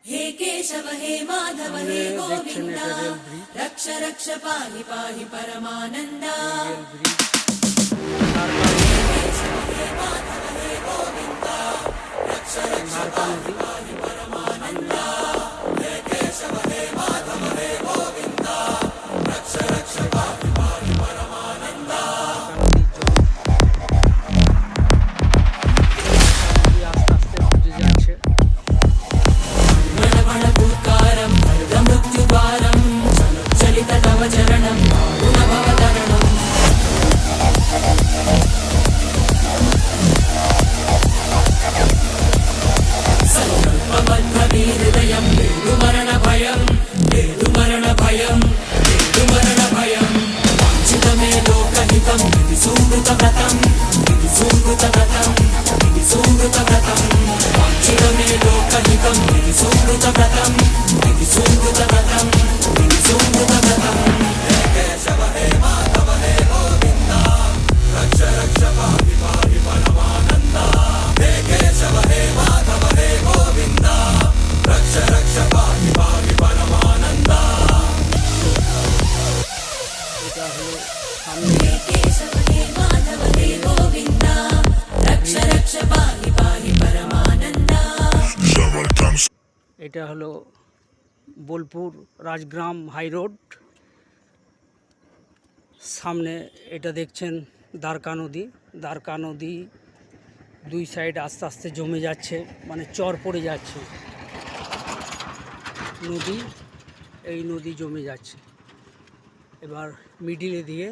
हे केशव हे माधव हे गोविंद रक्ष रक्ष पाहि पाहि परमानंदा हे केशव हे माधव हे गोविंद रक्ष रक्ष पाहि पाहि परमानंदा हे केशव हे माधव हे गोविंद रक्ष रक्ष पाहि पाहि परमानंदा এটা হলো বোলপুর রাজগ্রাম হাই রোড। সামনে এটা দেখছেন দ্বারকা নদী। দ্বারকা নদী দুই সাইড আস্তে আস্তে জমে যাচ্ছে, মানে চর পড়ে যাচ্ছে নদী। এই নদী জমে যাচ্ছে, এবার মিডিলে দিয়ে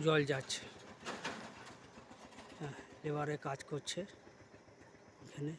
জল যাচ্ছে। হ্যাঁ, এবারে কাজ করছে এখানে।